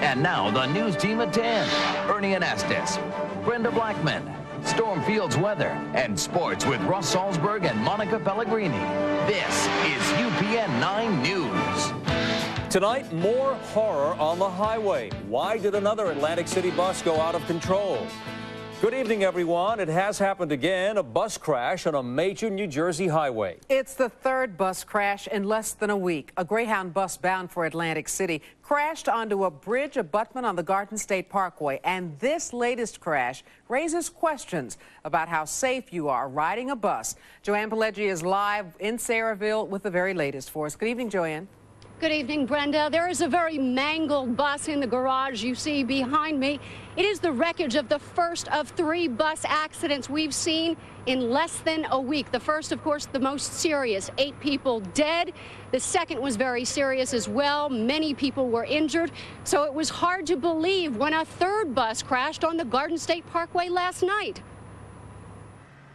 And now the news team at 10. Ernie Anastas, Brenda Blackman, Stormfield's weather, and sports with Russ Salzberg and Monica Pellegrini. This is UPN 9 News. Tonight, more horror on the highway. Why did another Atlantic City bus go out of control? Good evening, everyone. It has happened again, a bus crash on a major New Jersey highway. It's the third bus crash in less than a week. A Greyhound bus bound for Atlantic City crashed onto a bridge abutment on the Garden State Parkway. And this latest crash raises questions about how safe you are riding a bus. Joanne Pelleggi is live in Sayreville with the very latest for us. Good evening, Joanne. Good evening, Brenda. There is a very mangled bus in the garage you see behind me. It is the wreckage of the first of 3 bus accidents we've seen in less than a week. The first, of course, the most serious, 8 people dead. The second was very serious as well. Many people were injured. So it was hard to believe when a third bus crashed on the Garden State Parkway last night.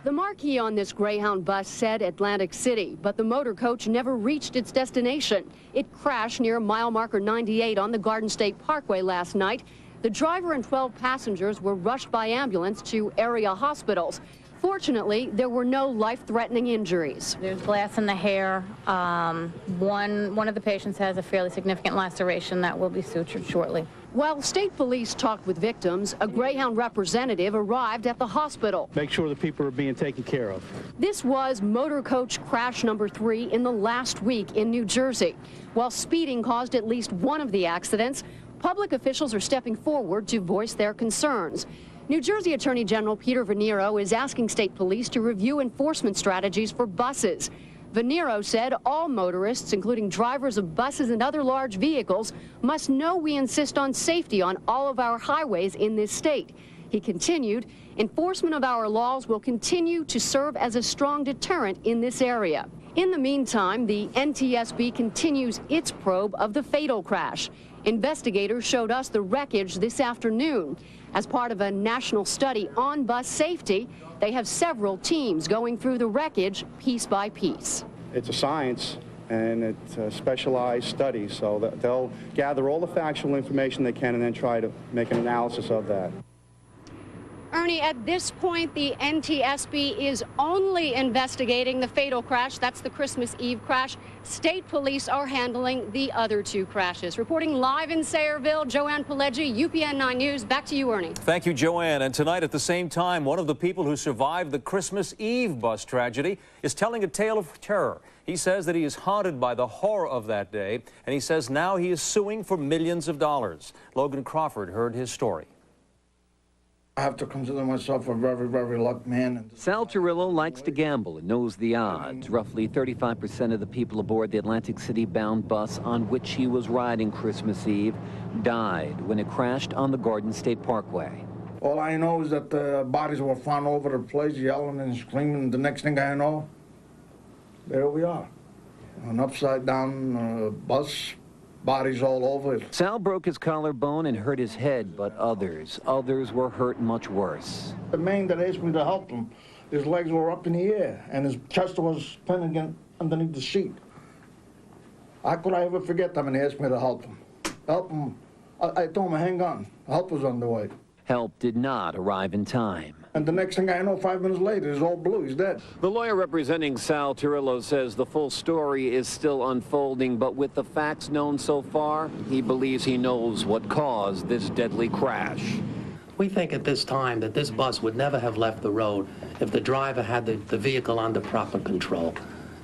The marquee on this Greyhound bus said Atlantic City, but the motor coach never reached its destination. It crashed near mile marker 98 on the Garden State Parkway last night. The driver and 12 passengers were rushed by ambulance to area hospitals. Fortunately, there were no life-threatening injuries. There's glass in the hair. One of the patients has a fairly significant laceration that will be sutured shortly. While state police talked with victims, a Greyhound representative arrived at the hospital. Make sure the people are being taken care of. This was motor coach crash number 3 in the last week in New Jersey. While speeding caused at least one of the accidents, public officials are stepping forward to voice their concerns. New Jersey Attorney General Peter Venero is asking state police to review enforcement strategies for buses. Venero said all motorists, including drivers of buses and other large vehicles, must know we insist on safety on all of our highways in this state. He continued, enforcement of our laws will continue to serve as a strong deterrent in this area. In the meantime, the NTSB continues its probe of the fatal crash. Investigators showed us the wreckage this afternoon. As part of a national study on bus safety, they have several teams going through the wreckage piece by piece. It's a science and it's a specialized study, so that they'll gather all the factual information they can and then try to make an analysis of that. Ernie, at this point, the NTSB is only investigating the fatal crash. That's the Christmas Eve crash. State police are handling the other 2 crashes. Reporting live in Sayreville, Joanne Pelleggi, UPN 9 News. Back to you, Ernie. Thank you, Joanne. And tonight at the same time, one of the people who survived the Christmas Eve bus tragedy is telling a tale of terror. He says that he is haunted by the horror of that day, and he says now he is suing for millions of dollars. Logan Crawford heard his story. I have to consider myself a very, very lucky man. Sal Turillo likes to gamble and knows the odds. Roughly 35% of the people aboard the Atlantic City-bound bus on which he was riding Christmas Eve died when it crashed on the Garden State Parkway. All I know is that the bodies were found all over the place, yelling and screaming. The next thing I know, there we are. An upside-down bus. Bodies all over it. Sal broke his collarbone and hurt his head, but others were hurt much worse. The man that asked me to help him, his legs were up in the air and his chest was pinned underneath the seat. How could I ever forget that when he asked me to help him? I told him, hang on, help was on the way. Help did not arrive in time. And the next thing I know, 5 minutes later, he's all blue, he's dead. The lawyer representing Sal Turillo says the full story is still unfolding, but with the facts known so far, he believes he knows what caused this deadly crash. We think at this time that this bus would never have left the road if the driver had the vehicle under proper control.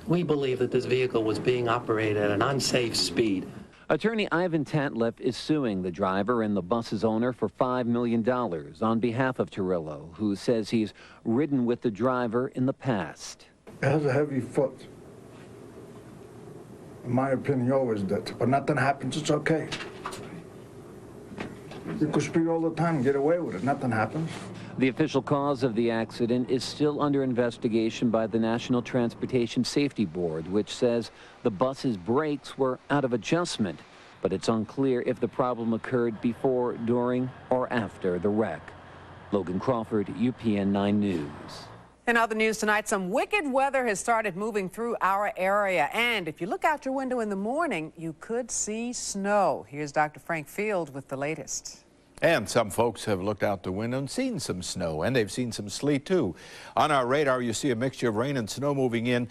We believe that this vehicle was being operated at an unsafe speed. Attorney Ivan Tatleff is suing the driver and the bus's owner for $5 million on behalf of Turillo, who says he's ridden with the driver in the past. It has a heavy foot. In my opinion, always that. But nothing happens, it's okay. You could speed all the time and get away with it. Nothing happens. The official cause of the accident is still under investigation by the National Transportation Safety Board, which says the bus's brakes were out of adjustment, but it's unclear if the problem occurred before, during, or after the wreck. Logan Crawford, UPN 9 News. In other news tonight, some wicked weather has started moving through our area. And if you look out your window in the morning, you could see snow. Here's Dr. Frank Field with the latest. And some folks have looked out the window and seen some snow, and they've seen some sleet too. On our radar, you see a mixture of rain and snow moving in.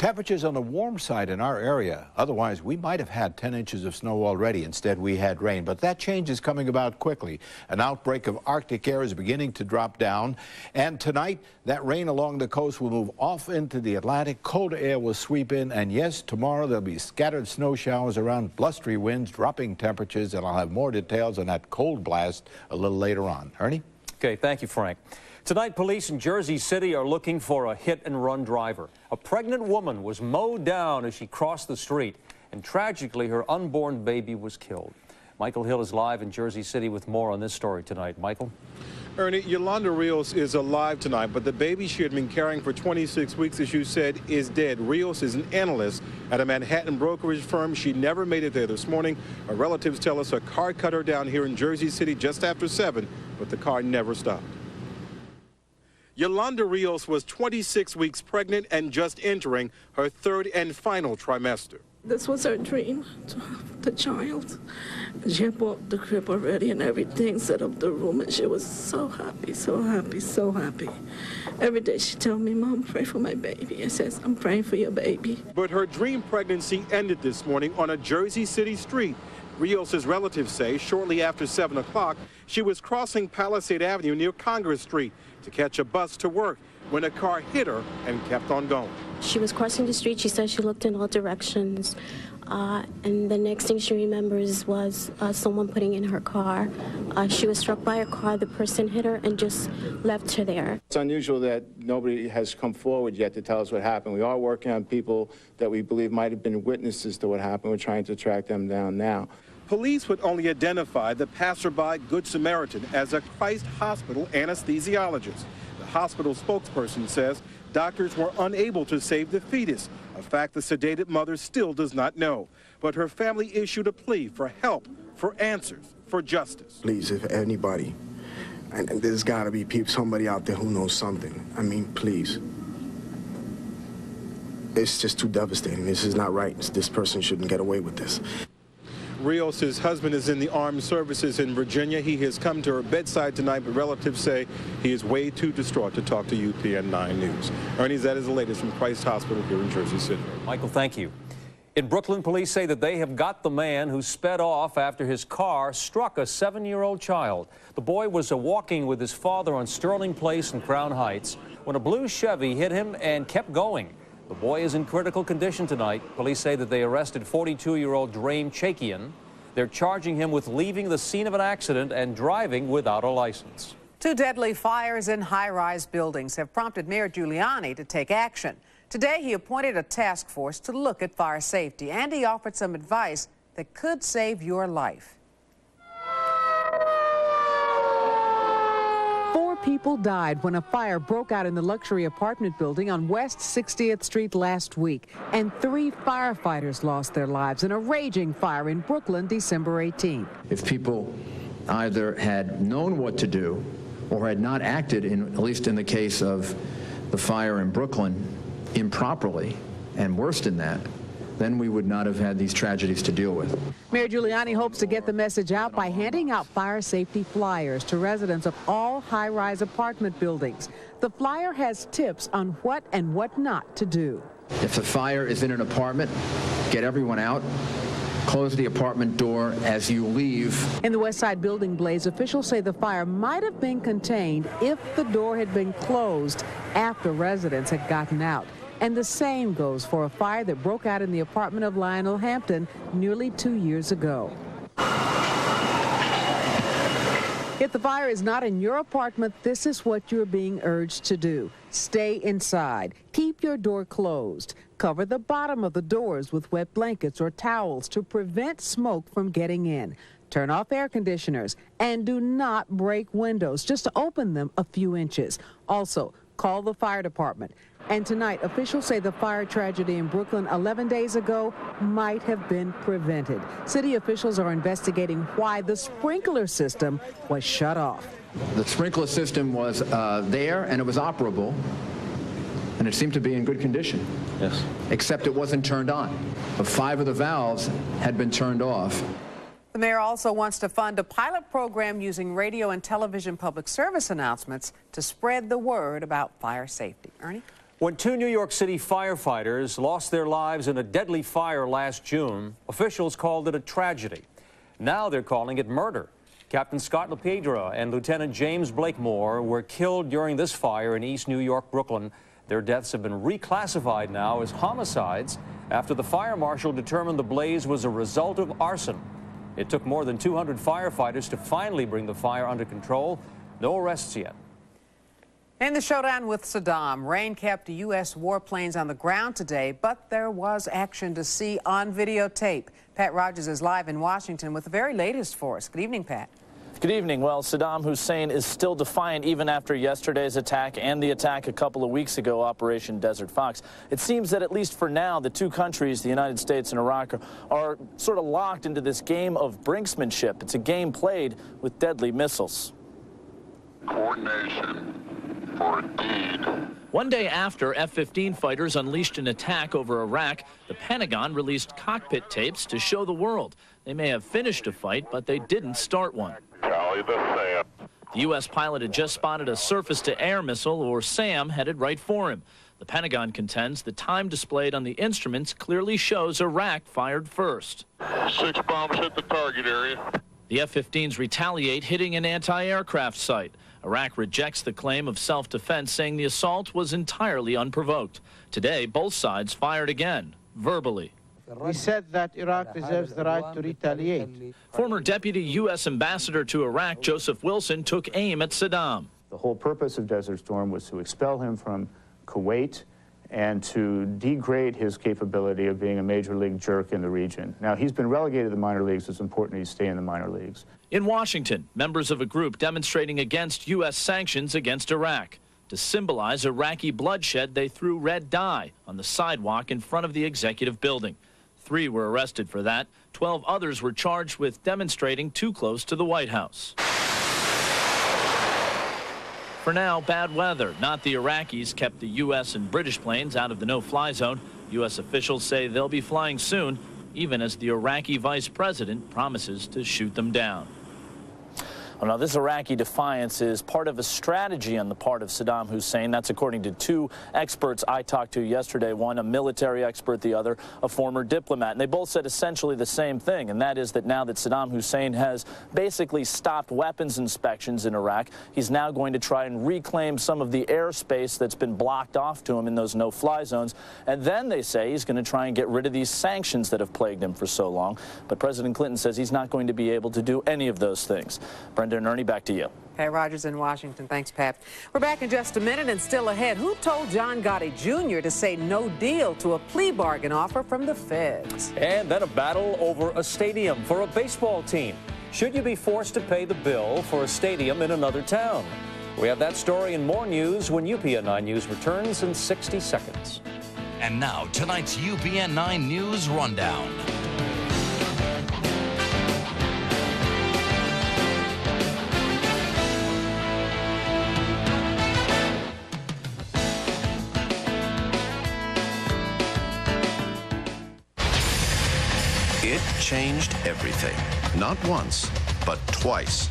Temperatures on the warm side in our area. Otherwise, we might have had 10 inches of snow already. Instead, we had rain. But that change is coming about quickly. An outbreak of Arctic air is beginning to drop down. And tonight, that rain along the coast will move off into the Atlantic. Cold air will sweep in. And yes, tomorrow there'll be scattered snow showers around, blustery winds, dropping temperatures. And I'll have more details on that cold blast a little later on. Ernie? Okay, thank you, Frank. Tonight, police in Jersey City are looking for a hit-and-run driver. A pregnant woman was mowed down as she crossed the street, and tragically, her unborn baby was killed. Michael Hill is live in Jersey City with more on this story tonight. Michael? Ernie, Yolanda Rios is alive tonight, but the baby she had been carrying for 26 weeks, as you said, is dead. Rios is an analyst at a Manhattan brokerage firm. She never made it there this morning. Her relatives tell us a car cut her down here in Jersey City just after 7, but the car never stopped. Yolanda Rios was 26 weeks pregnant and just entering her third and final trimester. This was her dream, to have the child. She had bought the crib already and everything, set up the room, and she was so happy, so happy, so happy. Every day she told me, Mom, pray for my baby. I says, I'm praying for your baby. But her dream pregnancy ended this morning on a Jersey City street. Rios' relatives say shortly after 7 o'clock, she was crossing Palisade Avenue near Congress Street to catch a bus to work when a car hit her and kept on going. She was crossing the street. She said she looked in all directions. And the next thing she remembers was someone putting in her car. She was struck by a car. The person hit her and just left her there. It's unusual that nobody has come forward yet to tell us what happened. We are working on people that we believe might have been witnesses to what happened. We're trying to track them down now. Police would only identify the passerby Good Samaritan as a Christ Hospital anesthesiologist. The hospital spokesperson says doctors were unable to save the fetus, a fact the sedated mother still does not know. But her family issued a plea for help, for answers, for justice. Please, if anybody, and there's got to be somebody out there who knows something. I mean, please. It's just too devastating. This is not right. This person shouldn't get away with this. Rios' husband is in the armed services in Virginia. He has come to her bedside tonight, but relatives say he is way too distraught to talk to UPN 9 News. Ernie, that is the latest from Christ Hospital here in Jersey City. Michael, thank you. In Brooklyn, police say that they have got the man who sped off after his car struck a 7-year-old child. The boy was walking with his father on Sterling Place in Crown Heights when a blue Chevy hit him and kept going. The boy is in critical condition tonight. Police say that they arrested 42-year-old Drain Chakian. They're charging him with leaving the scene of an accident and driving without a license. 2 deadly fires in high-rise buildings have prompted Mayor Giuliani to take action. Today, he appointed a task force to look at fire safety, and he offered some advice that could save your life. 4 people died when a fire broke out in the luxury apartment building on West 60th Street last week, and 3 firefighters lost their lives in a raging fire in Brooklyn December 18th. If people either had known what to do or had not acted, at least in the case of the fire in Brooklyn, improperly, and worse than that, then we would not have had these tragedies to deal with. Mayor Giuliani hopes to get the message out by handing out fire safety flyers to residents of all high-rise apartment buildings. The flyer has tips on what and what not to do. If the fire is in an apartment, get everyone out. Close the apartment door as you leave. In the West Side building blaze, officials say the fire might have been contained if the door had been closed after residents had gotten out. And the same goes for a fire that broke out in the apartment of Lionel Hampton nearly 2 years ago. If the fire is not in your apartment, this is what you're being urged to do. Stay inside. Keep your door closed. Cover the bottom of the doors with wet blankets or towels to prevent smoke from getting in. Turn off air conditioners and do not break windows, just open them a few inches. Also, call the fire department. And tonight, officials say the fire tragedy in Brooklyn 11 days ago might have been prevented. City officials are investigating why the sprinkler system was shut off. The sprinkler system was there and it was operable, and it seemed to be in good condition. Yes. Except it wasn't turned on. But 5 of the valves had been turned off. The mayor also wants to fund a pilot program using radio and television public service announcements to spread the word about fire safety. Ernie? When 2 New York City firefighters lost their lives in a deadly fire last June, officials called it a tragedy. Now they're calling it murder. Captain Scott LaPiedra and Lieutenant James Blakemore were killed during this fire in East New York, Brooklyn. Their deaths have been reclassified now as homicides after the fire marshal determined the blaze was a result of arson. It took more than 200 firefighters to finally bring the fire under control. No arrests yet. In the showdown with Saddam, rain kept U.S. warplanes on the ground today, but there was action to see on videotape. Pat Rogers is live in Washington with the very latest for us. Good evening, Pat. Good evening. Well, Saddam Hussein is still defiant even after yesterday's attack and the attack a couple of weeks ago, Operation Desert Fox. It seems that at least for now, the two countries, the United States and Iraq, are sort of locked into this game of brinksmanship. It's a game played with deadly missiles. Coordination for a deed. One day after F-15 fighters unleashed an attack over Iraq, the Pentagon released cockpit tapes to show the world. They may have finished a fight, but they didn't start one. Tally the SAM. The U.S. pilot had just spotted a surface-to-air missile, or SAM, headed right for him. The Pentagon contends the time displayed on the instruments clearly shows Iraq fired first. 6 bombs hit the target area. The F-15s retaliate, hitting an anti-aircraft site. Iraq rejects the claim of self-defense, saying the assault was entirely unprovoked. Today, both sides fired again, verbally. We said that Iraq reserves the right to retaliate. Former Deputy U.S. Ambassador to Iraq, Joseph Wilson, took aim at Saddam. The whole purpose of Desert Storm was to expel him from Kuwait and to degrade his capability of being a major league jerk in the region. Now, he's been relegated to the minor leagues. It's important he stay in the minor leagues. In Washington, members of a group demonstrating against U.S. sanctions against Iraq. To symbolize Iraqi bloodshed, they threw red dye on the sidewalk in front of the executive building. 3 were arrested for that. 12 others were charged with demonstrating too close to the White House. For now, bad weather, not the Iraqis, kept the U.S. and British planes out of the no-fly zone. U.S. officials say they'll be flying soon, even as the Iraqi vice president promises to shoot them down. Well, now, this Iraqi defiance is part of a strategy on the part of Saddam Hussein. That's according to 2 experts I talked to yesterday, one a military expert, the other a former diplomat. And they both said essentially the same thing, and that is that now that Saddam Hussein has basically stopped weapons inspections in Iraq, he's now going to try and reclaim some of the airspace that's been blocked off to him in those no-fly zones. And then they say he's going to try and get rid of these sanctions that have plagued him for so long. But President Clinton says he's not going to be able to do any of those things. Brenda and Ernie, back to you. Pat Rogers in Washington. Thanks, Pat. We're back in just a minute, and still ahead, who told John Gotti Jr. to say no deal to a plea bargain offer from the feds? And then a battle over a stadium for a baseball team. Should you be forced to pay the bill for a stadium in another town? We have that story and more news when UPN 9 News returns in 60 seconds. And now, tonight's UPN 9 News Rundown. It changed everything. Not once, but twice.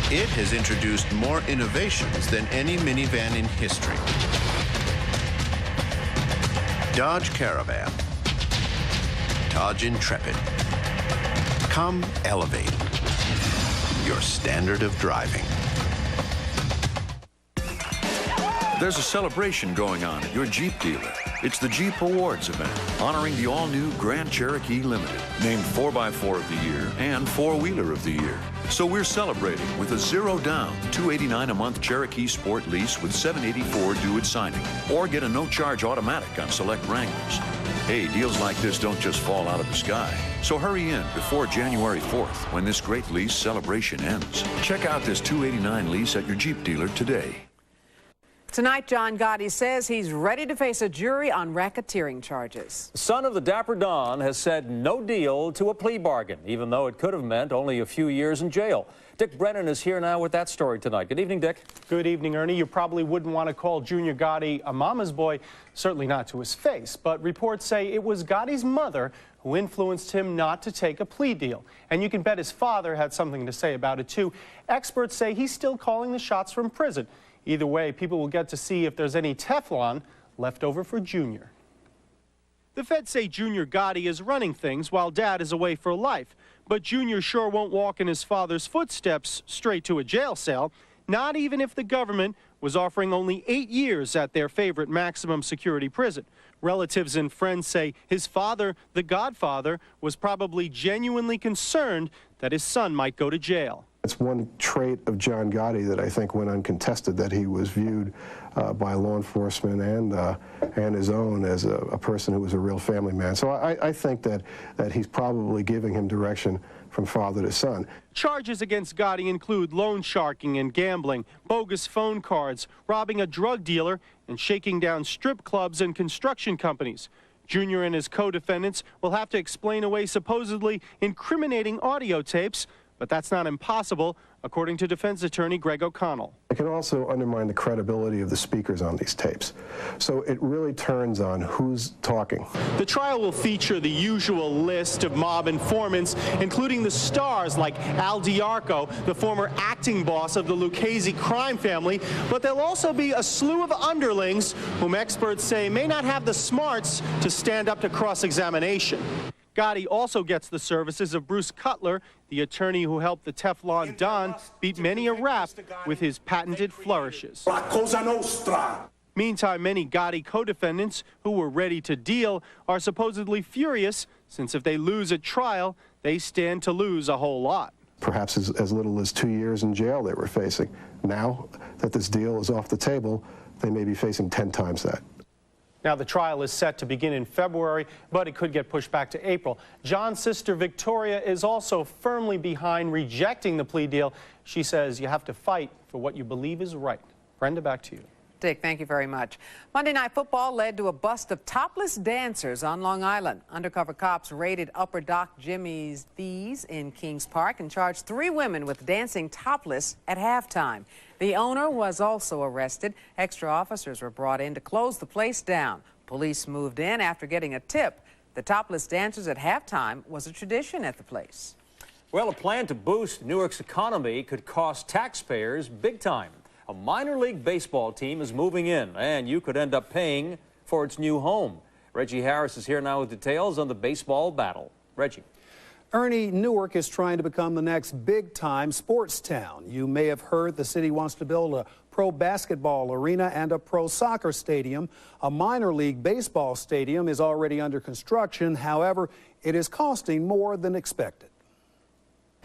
It has introduced more innovations than any minivan in history. Dodge Caravan. Dodge Intrepid. Come elevate your standard of driving. There's a celebration going on at your Jeep dealer. It's the Jeep Awards event, honoring the all-new Grand Cherokee Limited, named 4x4 of the Year and 4-Wheeler of the Year. So we're celebrating with a zero-down, $289 a month Cherokee Sport lease with $784 due at signing, or get a no-charge automatic on select Wranglers. Hey, deals like this don't just fall out of the sky. So hurry in before January 4th, when this great lease celebration ends. Check out this $289 lease at your Jeep dealer today. Tonight, John Gotti says he's ready to face a jury on racketeering charges. The son of the Dapper Don has said no deal to a plea bargain, even though it could have meant only a few years in jail. Dick Brennan is here now with that story tonight. Good evening, Dick. Good evening, Ernie. You probably wouldn't want to call Junior Gotti a mama's boy, certainly not to his face, but reports say it was Gotti's mother who influenced him not to take a plea deal. And you can bet his father had something to say about it, too. Experts say he's still calling the shots from prison. Either way, people will get to see if there's any Teflon left over for Junior. The feds say Junior Gotti is running things while Dad is away for life. But Junior sure won't walk in his father's footsteps straight to a jail cell, not even if the government was offering only 8 years at their favorite maximum security prison. Relatives and friends say his father, the Godfather, was probably genuinely concerned that his son might go to jail. It's one trait of John Gotti that I think went uncontested, that he was viewed by law enforcement and his own as a person who was a real family man. So I think that he's probably giving him direction from father to son. Charges against Gotti include loan sharking and gambling, bogus phone cards, robbing a drug dealer, and shaking down strip clubs and construction companies. Junior and his co-defendants will have to explain away supposedly incriminating audio tapes, but that's not impossible, according to defense attorney Greg O'Connell. It can also undermine the credibility of the speakers on these tapes. So it really turns on who's talking. The trial will feature the usual list of mob informants, including the stars like Al Diarco, the former acting boss of the Lucchese crime family, but there'll also be a slew of underlings whom experts say may not have the smarts to stand up to cross-examination. Gotti also gets the services of Bruce Cutler, the attorney who helped the Teflon Don beat many a rap with his patented flourishes. Meantime, many Gotti co-defendants who were ready to deal are supposedly furious, since if they lose at trial, they stand to lose a whole lot. Perhaps as little as 2 years in jail they were facing. Now that this deal is off the table, they may be facing 10 times that. Now, the trial is set to begin in February, but it could get pushed back to April. John's sister, Victoria, is also firmly behind rejecting the plea deal. She says you have to fight for what you believe is right. Brenda, back to you. Dick, thank you very much. Monday Night Football led to a bust of topless dancers on Long Island. Undercover cops raided Upper Dock Jimmy's Thieves in Kings Park and charged 3 women with dancing topless at halftime. The owner was also arrested. Extra officers were brought in to close the place down. Police moved in after getting a tip. The topless dancers at halftime was a tradition at the place. Well, a plan to boost Newark's economy could cost taxpayers big time. A minor league baseball team is moving in, and you could end up paying for its new home. Reggie Harris is here now with details on the baseball battle. Reggie. Ernie, Newark is trying to become the next big-time sports town. You may have heard the city wants to build a pro basketball arena and a pro soccer stadium. A minor league baseball stadium is already under construction. However, it is costing more than expected.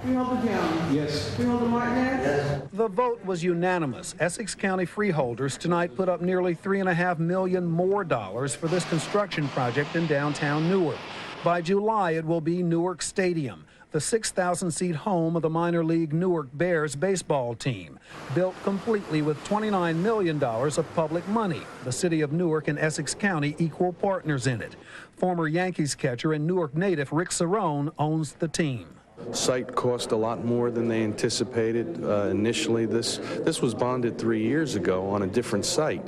Yes. Yes. The vote was unanimous. Essex County freeholders tonight put up nearly $3.5 million more for this construction project in downtown Newark. By July, it will be Newark Stadium, the 6,000-seat home of the minor league Newark Bears baseball team, built completely with $29 million of public money. The city of Newark and Essex County equal partners in it. Former Yankees catcher and Newark native Rick Cerrone owns the team. Site cost a lot more than they anticipated initially. This was bonded 3 years ago on a different site.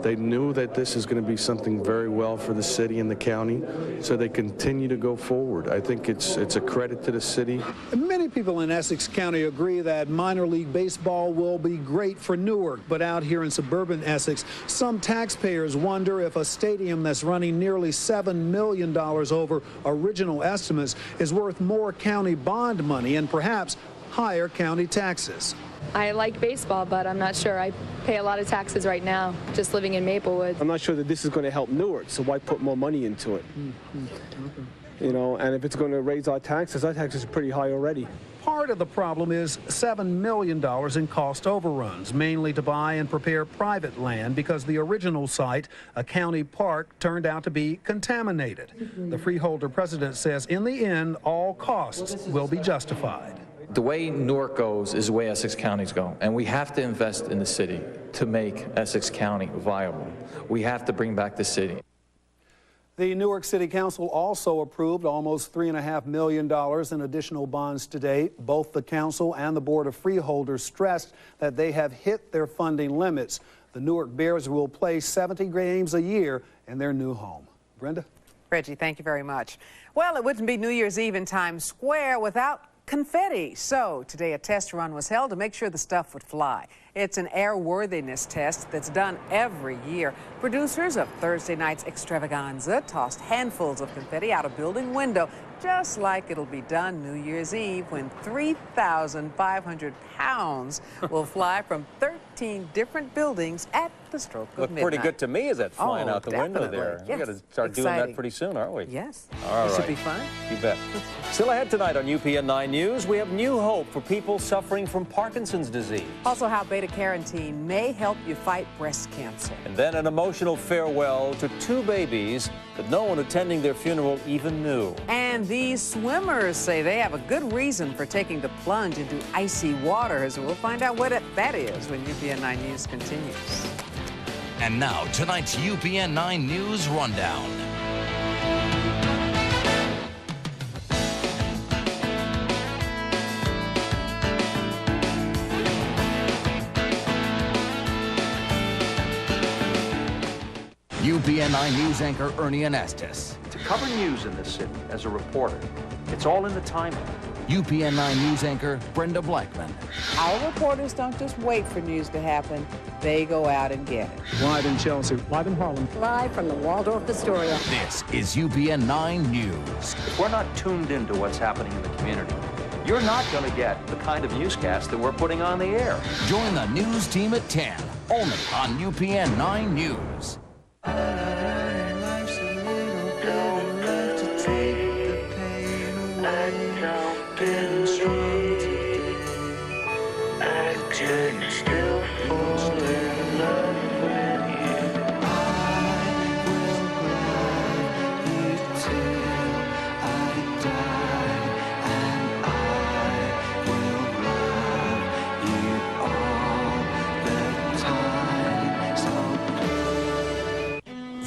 They knew that this is going to be something very well for the city and the county, so they continue to go forward. I think it's a credit to the city. Many people in Essex County agree that minor league baseball will be great for Newark, but out here in suburban Essex, some taxpayers wonder if a stadium that's running nearly $7 million over original estimates is worth more county bond money and perhaps higher county taxes. I like baseball, but I'm not sure. I pay a lot of taxes right now, just living in Maplewood. I'm not sure that this is going to help Newark, so why put more money into it? You know, and if it's going to raise our taxes are pretty high already. Part of the problem is $7 million in cost overruns, mainly to buy and prepare private land because the original site, a county park, turned out to be contaminated. The freeholder president says in the end, all costs will be justified. The way Newark goes is the way Essex County's going, and we have to invest in the city. to make Essex County viable. We have to bring back the city. The Newark City Council also approved almost $3.5 million in additional bonds today. Both the council and the Board of Freeholders stressed that they have hit their funding limits. The Newark Bears will play 70 games a year in their new home. Brenda? Reggie, thank you very much. Well, it wouldn't be New Year's Eve in Times Square without confetti. So today a test run was held to make sure the stuff would fly. It's an airworthiness test that's done every year. Producers of Thursday night's extravaganza tossed handfuls of confetti out a building window, just like it'll be done New Year's Eve when 3,500 pounds will fly from 13 different buildings at the stroke of midnight. Look pretty good to me as that flying out the window there. Yes. We've got to start doing that pretty soon, aren't we? Yes. All right. It should be fun. You bet. Still ahead tonight on UPN 9 News, we have new hope for people suffering from Parkinson's disease. Also, how beta-carotene may help you fight breast cancer. And then an emotional farewell to two babies that no one attending their funeral even knew. And these swimmers say they have a good reason for taking the plunge into icy waters. We'll find out what that is when UPN 9 News continues. And now, tonight's UPN 9 News Rundown. UPN 9 News anchor Ernie Anastas. To cover news in this city as a reporter, it's all in the timing. UPN 9 News anchor Brenda Blackman. Our reporters don't just wait for news to happen. They go out and get it. Live in Chelsea, live in Harlem. Live from the Waldorf Astoria. This is UPN 9 News. If we're not tuned into what's happening in the community, you're not going to get the kind of newscast that we're putting on the air. Join the news team at 10, only on UPN 9 News.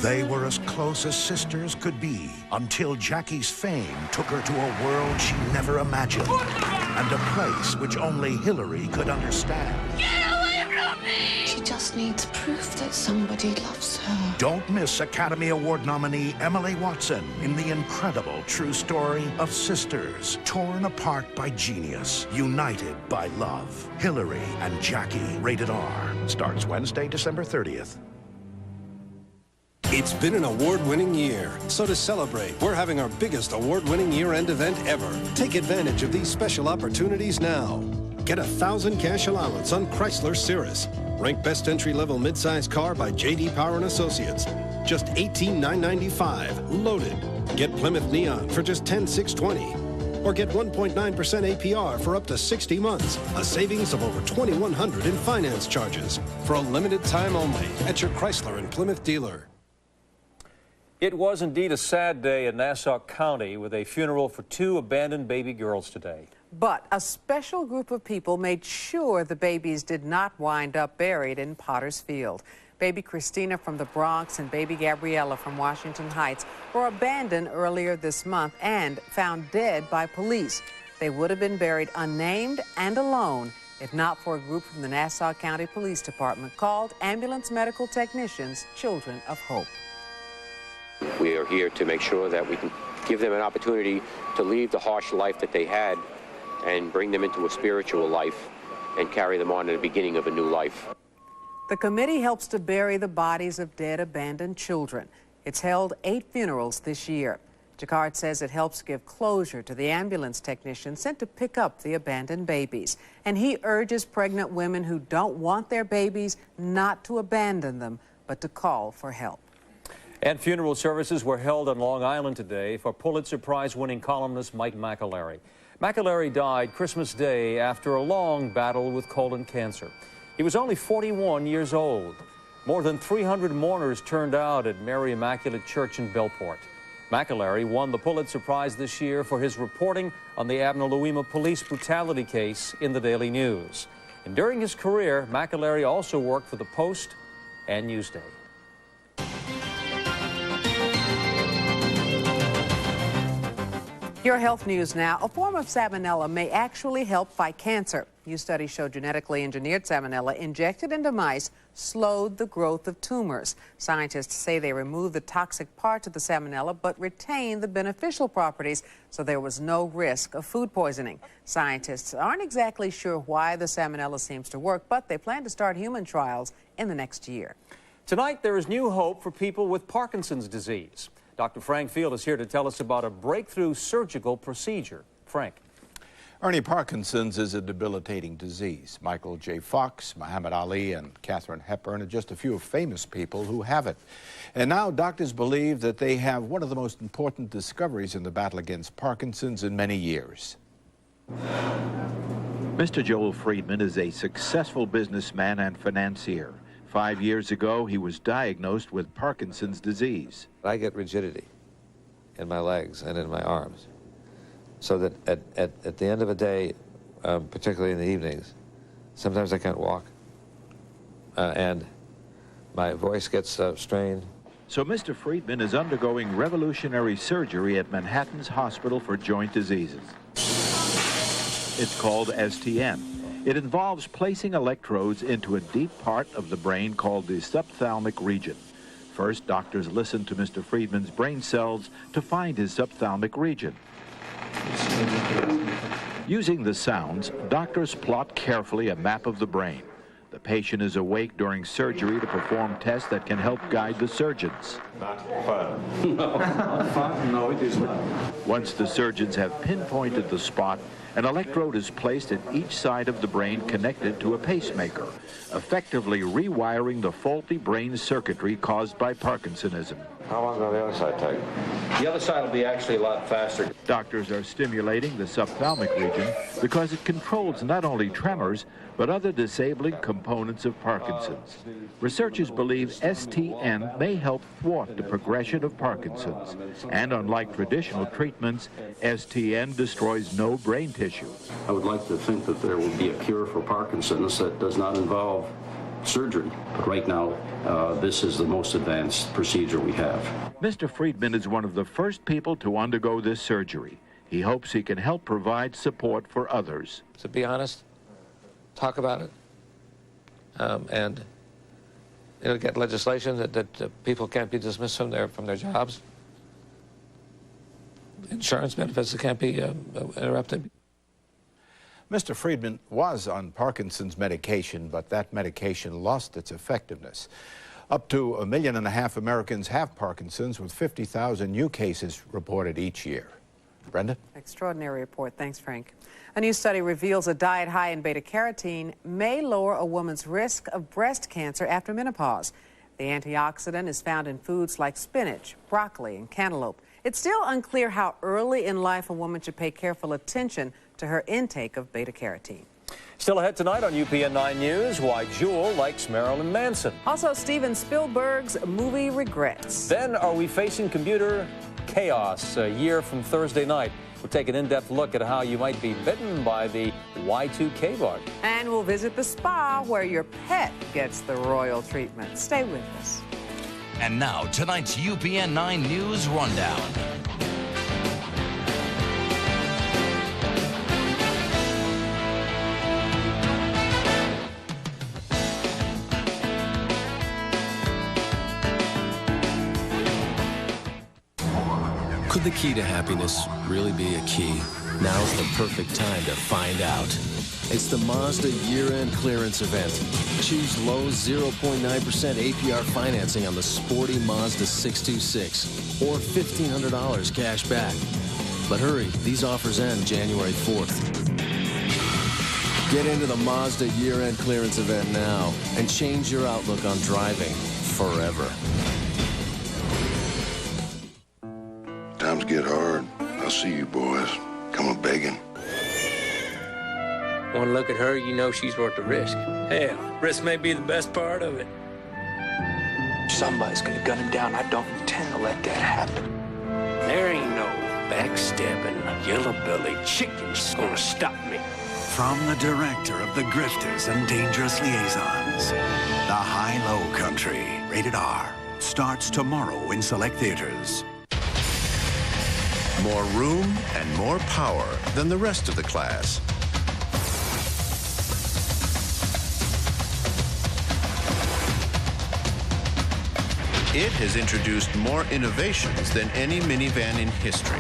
They were as close as sisters could be until Jackie's fame took her to a world she never imagined and a place which only Hillary could understand. Get away from me! She just needs proof that somebody loves her. Don't miss Academy Award nominee Emily Watson in the incredible true story of sisters torn apart by genius, united by love. Hillary and Jackie, rated R. Starts Wednesday, December 30th. It's been an award-winning year, so to celebrate, we're having our biggest award-winning year-end event ever. Take advantage of these special opportunities now. Get a 1,000 cash allowance on Chrysler Cirrus. Ranked best entry-level midsize car by J.D. Power and Associates. Just $18,995, loaded. Get Plymouth Neon for just $10,620. Or get 1.9% APR for up to 60 months. A savings of over $2,100 in finance charges. For a limited time only at your Chrysler and Plymouth dealer. It was indeed a sad day in Nassau County with a funeral for two abandoned baby girls today. But a special group of people made sure the babies did not wind up buried in Potter's Field. Baby Christina from the Bronx and baby Gabriella from Washington Heights were abandoned earlier this month and found dead by police. They would have been buried unnamed and alone if not for a group from the Nassau County Police Department called Ambulance Medical Technicians Children of Hope. We are here to make sure that we can give them an opportunity to leave the harsh life that they had and bring them into a spiritual life and carry them on to the beginning of a new life. The committee helps to bury the bodies of dead abandoned children. It's held 8 funerals this year. Jacquard says it helps give closure to the ambulance technician sent to pick up the abandoned babies. And he urges pregnant women who don't want their babies not to abandon them, but to call for help. And funeral services were held on Long Island today for Pulitzer Prize-winning columnist Mike McAlery. McAlery died Christmas Day after a long battle with colon cancer. He was only 41 years old. More than 300 mourners turned out at Mary Immaculate Church in Bellport. McAlery won the Pulitzer Prize this year for his reporting on the Abner Louima police brutality case in the Daily News. And during his career, McAlery also worked for the Post and Newsday. Your health news now. A form of salmonella may actually help fight cancer. New studies show genetically engineered salmonella injected into mice slowed the growth of tumors. Scientists say they removed the toxic parts of the salmonella but retained the beneficial properties, so there was no risk of food poisoning. Scientists aren't exactly sure why the salmonella seems to work, but they plan to start human trials in the next year. Tonight, there is new hope for people with Parkinson's disease. Dr. Frank Field is here to tell us about a breakthrough surgical procedure. Frank. Ernie, Parkinson's is a debilitating disease. Michael J. Fox, Muhammad Ali, and Katharine Hepburn are just a few famous people who have it. And now doctors believe that they have one of the most important discoveries in the battle against Parkinson's in many years. Mr. Joel Friedman is a successful businessman and financier. 5 years ago, he was diagnosed with Parkinson's disease. I get rigidity in my legs and in my arms, so that at the end of a day, particularly in the evenings, sometimes I can't walk, and my voice gets strained. So Mr. Friedman is undergoing revolutionary surgery at Manhattan's Hospital for Joint Diseases. It's called STN. It involves placing electrodes into a deep part of the brain called the subthalamic region. First, doctors listen to Mr. Friedman's brain cells to find his subthalamic region. Using the sounds, doctors plot carefully a map of the brain. The patient is awake during surgery to perform tests that can help guide the surgeons. Not fun. No, not fun. No, it is not. Once the surgeons have pinpointed the spot, an electrode is placed at each side of the brain connected to a pacemaker, effectively rewiring the faulty brain circuitry caused by Parkinsonism. How long will the other side take? The other side will be actually a lot faster. Doctors are stimulating the subthalamic region because it controls not only tremors, but other disabling components of Parkinson's. Researchers believe STN may help thwart the progression of Parkinson's. And unlike traditional treatments, STN destroys no brain tissue. I would like to think that there will be a cure for Parkinson's that does not involve surgery. But right now, this is the most advanced procedure we have. Mr. Friedman is one of the first people to undergo this surgery. He hopes he can help provide support for others. To be honest, talk about it, and get legislation that people can't be dismissed from their jobs. Insurance benefits that can't be interrupted. Mr. Friedman was on Parkinson's medication, but that medication lost its effectiveness. Up to 1.5 million Americans have Parkinson's, with 50,000 new cases reported each year. Brenda? Extraordinary report. Thanks, Frank. A new study reveals a diet high in beta-carotene may lower a woman's risk of breast cancer after menopause. The antioxidant is found in foods like spinach, broccoli, and cantaloupe. It's still unclear how early in life a woman should pay careful attention to her intake of beta-carotene. Still ahead tonight on UPN 9 News, why Jewel likes Marilyn Manson. Also, Steven Spielberg's movie regrets. Then, are we facing computer chaos a year from Thursday night? We'll take an in-depth look at how you might be bitten by the Y2K bug. And we'll visit the spa where your pet gets the royal treatment. Stay with us. And now, tonight's UPN 9 News Rundown. Could the key to happiness really be a key? Now's the perfect time to find out. It's the Mazda year-end clearance event. Choose low 0.9% APR financing on the sporty Mazda 626 or $1,500 cash back. But hurry, these offers end January 4th. Get into the Mazda year-end clearance event now and change your outlook on driving forever. Times get hard. I see you boys. Come a-begging. One look at her, you know she's worth the risk. Hell, risk may be the best part of it. Somebody's gonna gun him down. I don't intend to let that happen. There ain't no backstabbing yellow-bellied chicken's gonna stop me. From the director of The Grifters and Dangerous Liaisons, The High-Low Country, rated R, starts tomorrow in select theaters. More room and more power than the rest of the class. It has introduced more innovations than any minivan in history.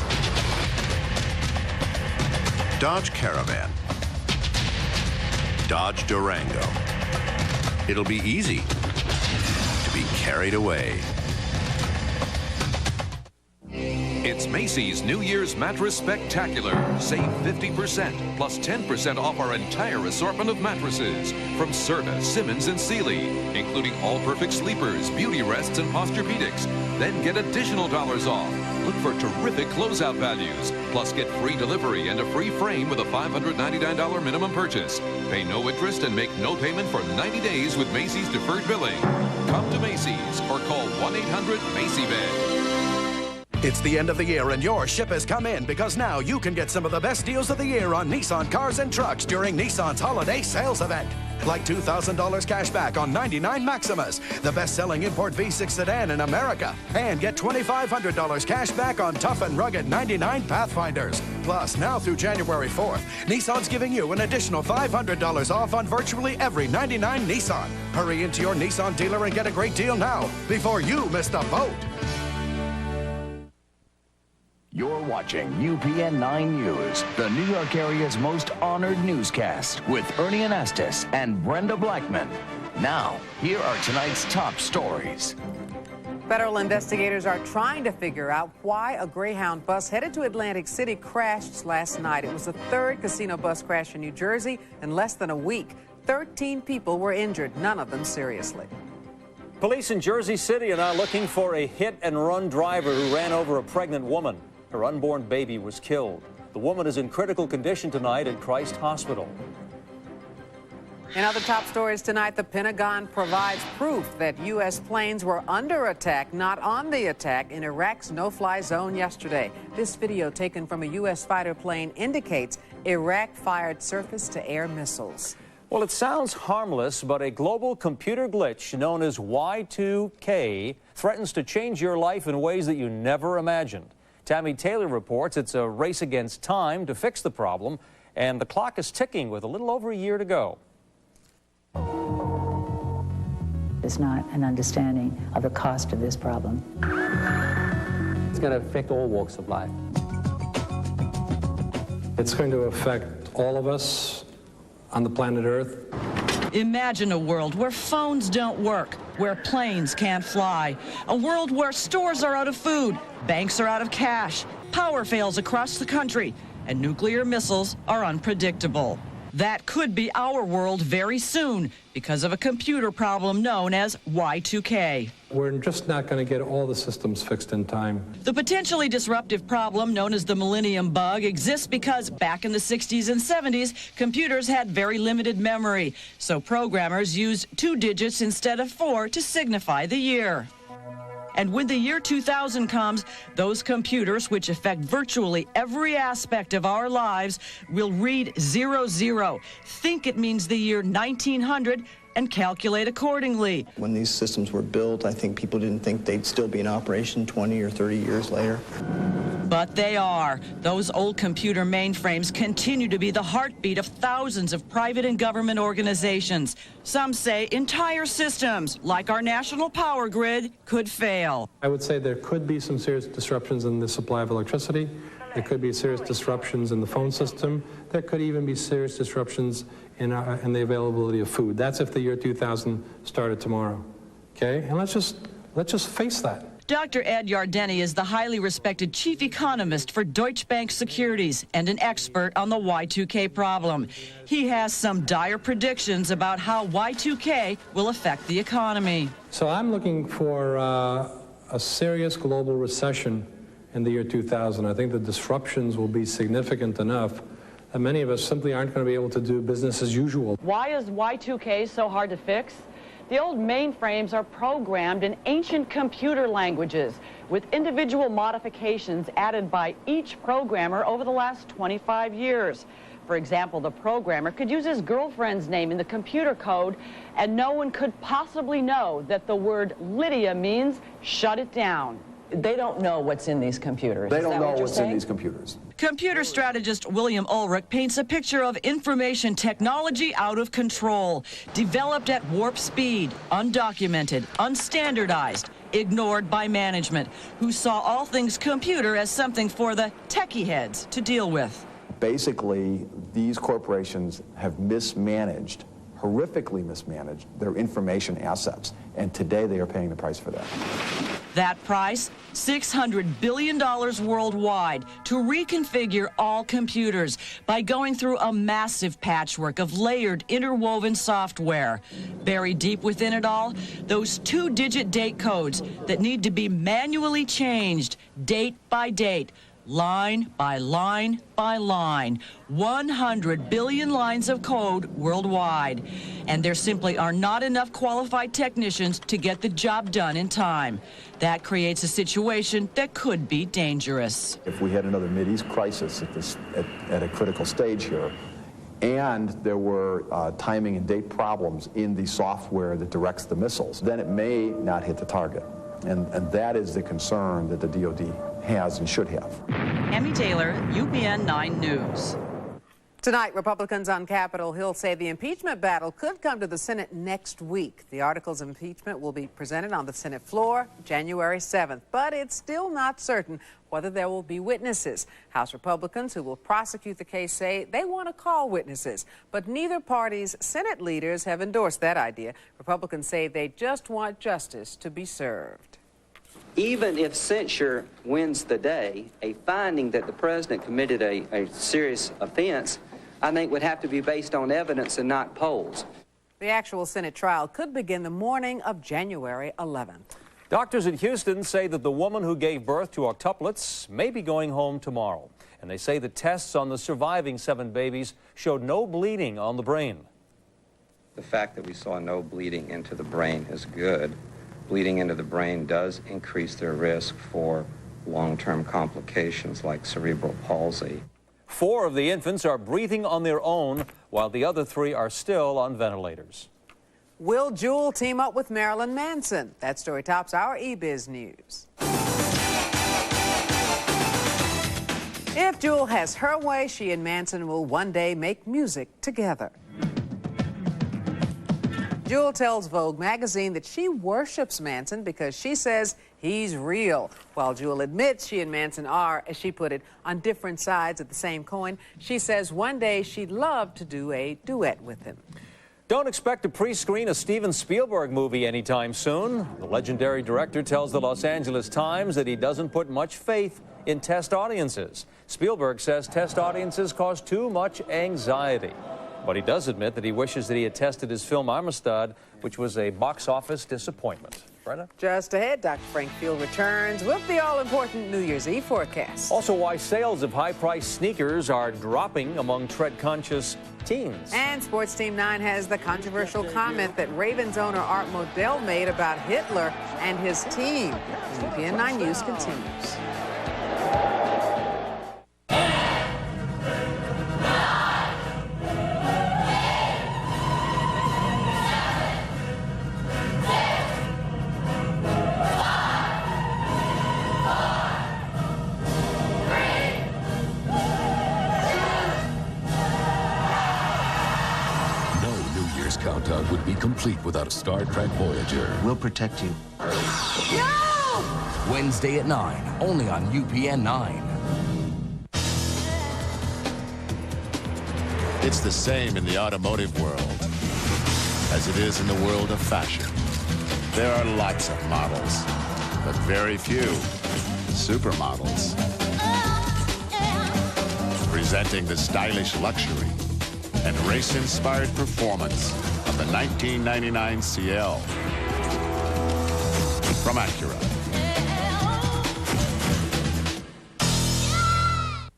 Dodge Caravan. Dodge Durango. It'll be easy to be carried away. It's Macy's New Year's Mattress Spectacular. Save 50% plus 10% off our entire assortment of mattresses from Serta, Simmons, and Sealy, including All Perfect Sleepers, Beauty Rests, and Posturepedics. Then get additional dollars off. Look for terrific closeout values. Plus get free delivery and a free frame with a $599 minimum purchase. Pay no interest and make no payment for 90 days with Macy's Deferred Billing. Come to Macy's or call 1-800-MACY-BED. It's the end of the year and your ship has come in because now you can get some of the best deals of the year on Nissan cars and trucks during Nissan's holiday sales event. Like $2,000 cash back on 99 Maximas, the best-selling import V6 sedan in America. And get $2,500 cash back on tough and rugged 99 Pathfinders. Plus, now through January 4th, Nissan's giving you an additional $500 off on virtually every 99 Nissan. Hurry into your Nissan dealer and get a great deal now before you miss the boat. You're watching UPN 9 News, the New York area's most honored newscast with Ernie Anastas and Brenda Blackman. Now, here are tonight's top stories. Federal investigators are trying to figure out why a Greyhound bus headed to Atlantic City crashed last night. It was the third casino bus crash in New Jersey in less than a week. 13 people were injured, none of them seriously. Police in Jersey City are now looking for a hit-and-run driver who ran over a pregnant woman. Her unborn baby was killed. The woman is in critical condition tonight at Christ Hospital. In other top stories tonight, the Pentagon provides proof that U.S. planes were under attack, not on the attack, in Iraq's no-fly zone yesterday. This video taken from a U.S. fighter plane indicates Iraq fired surface-to-air missiles. Well, it sounds harmless, but a global computer glitch known as Y2K threatens to change your life in ways that you never imagined. Tammy Taylor reports it's a race against time to fix the problem, and the clock is ticking with a little over a year to go. There's not an understanding of the cost of this problem. It's going to affect all walks of life. It's going to affect all of us on the planet Earth. Imagine a world where phones don't work, where planes can't fly, a world where stores are out of food, banks are out of cash, power fails across the country, and nuclear missiles are unpredictable. That could be our world very soon because of a computer problem known as Y2K. We're just not going to get all the systems fixed in time. The potentially disruptive problem known as the Millennium Bug exists because back in the 60s and 70s, computers had very limited memory. So programmers used 2 digits instead of 4 to signify the year. And when the year 2000 comes, those computers, which affect virtually every aspect of our lives, will read 00, think it means the year 1900, and calculate accordingly. When these systems were built, I think people didn't think they'd still be in operation 20 or 30 years later. But they are. Those old computer mainframes continue to be the heartbeat of thousands of private and government organizations. Some say entire systems, like our national power grid, could fail. I would say there could be some serious disruptions in the supply of electricity. There could be serious disruptions in the phone system. There could even be serious disruptions in the availability of food. That's if the year 2000 started tomorrow. Okay? And let's just face that. Dr. Ed Yardeni is the highly respected chief economist for Deutsche Bank Securities and an expert on the Y2K problem. He has some dire predictions about how Y2K will affect the economy. So I'm looking for a serious global recession in the year 2000. I think the disruptions will be significant enough that many of us simply aren't going to be able to do business as usual. Why is Y2K so hard to fix? The old mainframes are programmed in ancient computer languages with individual modifications added by each programmer over the last 25 years. For example, the programmer could use his girlfriend's name in the computer code, and no one could possibly know that the word Lydia means shut it down. They don't know what's in these computers. They don't know what's in these computers. Computer strategist William Ulrich paints a picture of information technology out of control, developed at warp speed, undocumented, unstandardized, ignored by management, who saw all things computer as something for the techie heads to deal with. Basically, these corporations have mismanaged, horrifically mismanaged, their information assets, and today they are paying the price for that. That price, $600 billion worldwide to reconfigure all computers by going through a massive patchwork of layered, interwoven software. Buried deep within it all, those 2-digit date codes that need to be manually changed, date by date, line by line by line, 100 billion lines of code worldwide. And there simply are not enough qualified technicians to get the job done in time. That creates a situation that could be dangerous. If we had another Mideast crisis at a critical stage here, and there were timing and date problems in the software that directs the missiles, then it may not hit the target. And that is the concern that the DoD has and should have. Emmy Taylor, UPN 9 News. Tonight, Republicans on Capitol Hill say the impeachment battle could come to the Senate next week. The articles of impeachment will be presented on the Senate floor January 7th, but it's still not certain whether there will be witnesses. House Republicans who will prosecute the case say they want to call witnesses, but neither party's Senate leaders have endorsed that idea. Republicans say they just want justice to be served. Even if censure wins the day, a finding that the president committed a serious offense, I think would have to be based on evidence and not polls. The actual Senate trial could begin the morning of January 11th. Doctors in Houston say that the woman who gave birth to octuplets may be going home tomorrow. And they say the tests on the surviving 7 babies showed no bleeding on the brain. The fact that we saw no bleeding into the brain is good. Bleeding into the brain does increase their risk for long-term complications like cerebral palsy. 4 of the infants are breathing on their own, while the other 3 are still on ventilators. Will Jewel team up with Marilyn Manson? That story tops our eBiz News. If Jewel has her way, she and Manson will one day make music together. Jewel tells Vogue magazine that she worships Manson because she says he's real. While Jewel admits she and Manson are, as she put it, on different sides of the same coin, she says one day she'd love to do a duet with him. Don't expect to pre-screen a Steven Spielberg movie anytime soon. The legendary director tells the Los Angeles Times that he doesn't put much faith in test audiences. Spielberg says test audiences cause too much anxiety. But he does admit that he wishes that he had tested his film Amistad, which was a box office disappointment. Brenda? Just ahead, Dr. Frank Field returns with the all-important New Year's Eve forecast. Also, why sales of high-priced sneakers are dropping among tread-conscious teens. And Sports Team 9 has the controversial comment that Ravens owner Art Modell made about Hitler and his team. UPN 9 News continues. Countdown would be complete without a Star Trek Voyager. We'll protect you. No! Wednesday at 9, only on UPN 9. It's the same in the automotive world as it is in the world of fashion. There are lots of models, but very few supermodels. Presenting the stylish luxury and race-inspired performance of the 1999 CL from Acura.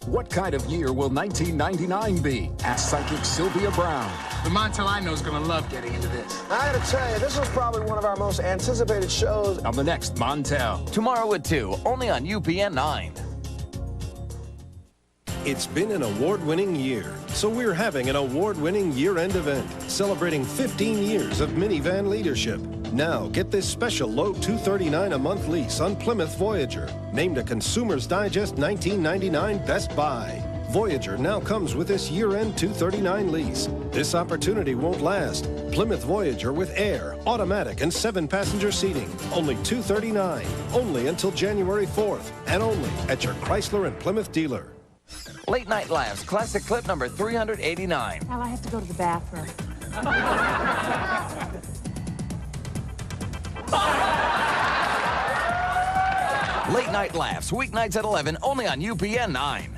What kind of year will 1999 be? Ask psychic Sylvia Brown. The Montel I know is going to love getting into this. I gotta tell you, this was probably one of our most anticipated shows. On the next Montel. Tomorrow at 2, only on UPN 9. It's been an award-winning year, so we're having an award-winning year-end event celebrating 15 years of minivan leadership. Now, get this special low $239 a month lease on Plymouth Voyager, named a Consumer's Digest 1999 Best Buy. Voyager now comes with this year-end $239 lease. This opportunity won't last. Plymouth Voyager with air, automatic, and 7-passenger seating. Only $239. Only until January 4th. And only at your Chrysler and Plymouth dealer. Late Night Laughs, classic clip number 389. Well, I have to go to the bathroom. Late Night Laughs, weeknights at 11, only on UPN 9.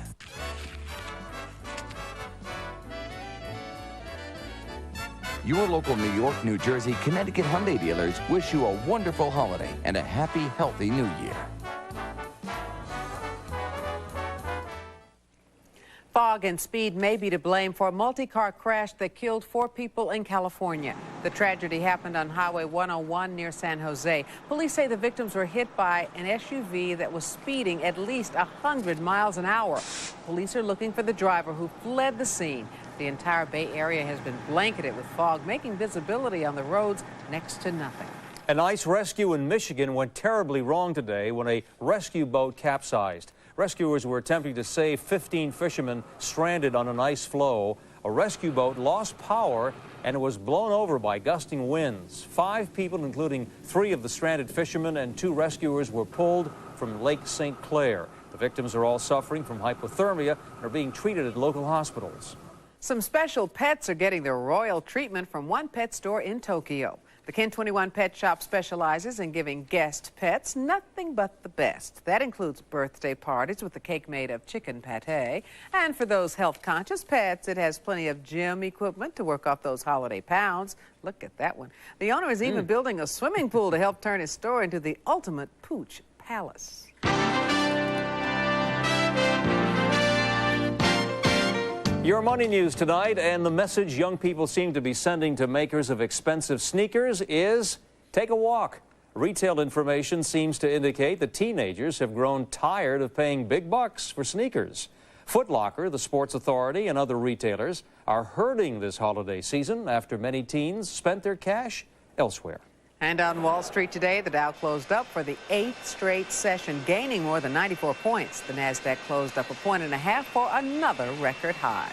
Your local New York, New Jersey, Connecticut Hyundai dealers wish you a wonderful holiday and a happy, healthy new year. Fog and speed may be to blame for a multi-car crash that killed 4 people in California. The tragedy happened on Highway 101 near San Jose. Police say the victims were hit by an SUV that was speeding at least 100 miles an hour. Police are looking for the driver who fled the scene. The entire Bay Area has been blanketed with fog, making visibility on the roads next to nothing. An ice rescue in Michigan went terribly wrong today when a rescue boat capsized. Rescuers were attempting to save 15 fishermen stranded on an ice floe. A rescue boat lost power and it was blown over by gusting winds. 5 people, including 3 of the stranded fishermen and 2 rescuers, were pulled from Lake St. Clair. The victims are all suffering from hypothermia and are being treated at local hospitals. Some special pets are getting their royal treatment from one pet store in Tokyo. The Ken 21 Pet Shop specializes in giving guest pets nothing but the best. That includes birthday parties with a cake made of chicken pate. And for those health-conscious pets, it has plenty of gym equipment to work off those holiday pounds. Look at that one. The owner is even building a swimming pool to help turn his store into the ultimate pooch palace. Your money news tonight, and the message young people seem to be sending to makers of expensive sneakers is take a walk. Retail information seems to indicate that teenagers have grown tired of paying big bucks for sneakers. Foot Locker, the Sports Authority, and other retailers are hurting this holiday season after many teens spent their cash elsewhere. And on Wall Street today, the Dow closed up for the 8th straight session, gaining more than 94 points. The Nasdaq closed up 1.5 points for another record high.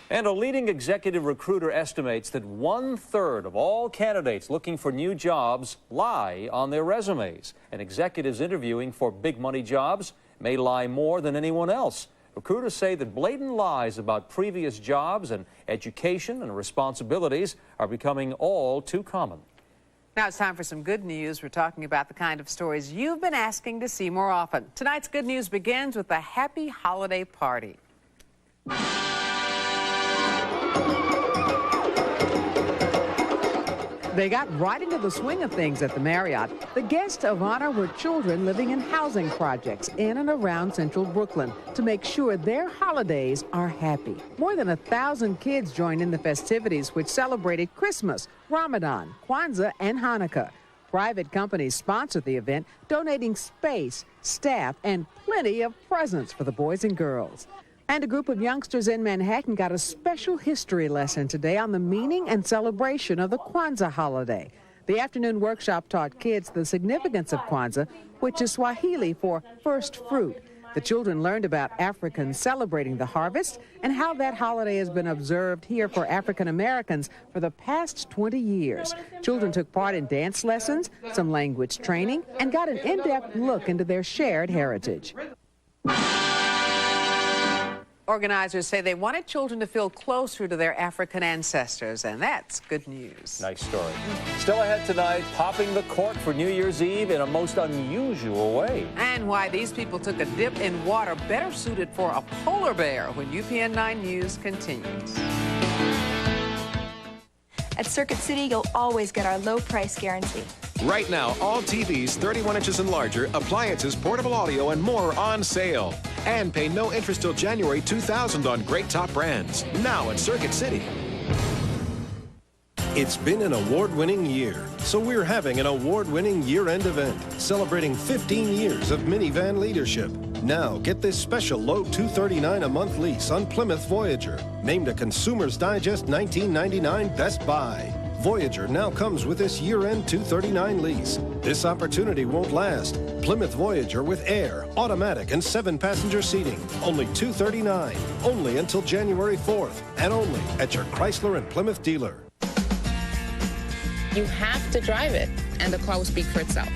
And a leading executive recruiter estimates that 1/3 of all candidates looking for new jobs lie on their resumes. And executives interviewing for big money jobs may lie more than anyone else. Recruiters say that blatant lies about previous jobs and education and responsibilities are becoming all too common. Now it's time for some good news. We're talking about the kind of stories you've been asking to see more often. Tonight's good news begins with a happy holiday party. They got right into the swing of things at the Marriott. The guests of honor were children living in housing projects in and around central Brooklyn to make sure their holidays are happy. More than 1,000 kids joined in the festivities, which celebrated Christmas, Ramadan, Kwanzaa, and Hanukkah. Private companies sponsored the event, donating space, staff, and plenty of presents for the boys and girls. And a group of youngsters in Manhattan got a special history lesson today on the meaning and celebration of the Kwanzaa holiday. The afternoon workshop taught kids the significance of Kwanzaa, which is Swahili for first fruit. The children learned about Africans celebrating the harvest and how that holiday has been observed here for African Americans for the past 20 years. Children took part in dance lessons, some language training, and got an in-depth look into their shared heritage. Organizers say they wanted children to feel closer to their African ancestors, and that's good news. Nice story. Still ahead tonight, popping the cork for New Year's Eve in a most unusual way. And why these people took a dip in water better suited for a polar bear when UPN 9 News continues. At Circuit City, you'll always get our low price guarantee. Right now, all TVs 31 inches and larger, appliances, portable audio, and more on sale. And pay no interest till January 2000 on great top brands. Now at Circuit City. It's been an award-winning year, so we're having an award-winning year-end event celebrating 15 years of minivan leadership. Now, get this special low $239 a month lease on Plymouth Voyager, named a Consumer's Digest 1999 Best Buy. Voyager now comes with this year-end $239 lease. This opportunity won't last. Plymouth Voyager with air, automatic, and 7-passenger seating. Only $239. Only until January 4th. And only at your Chrysler and Plymouth dealer. You have to drive it, and the car will speak for itself.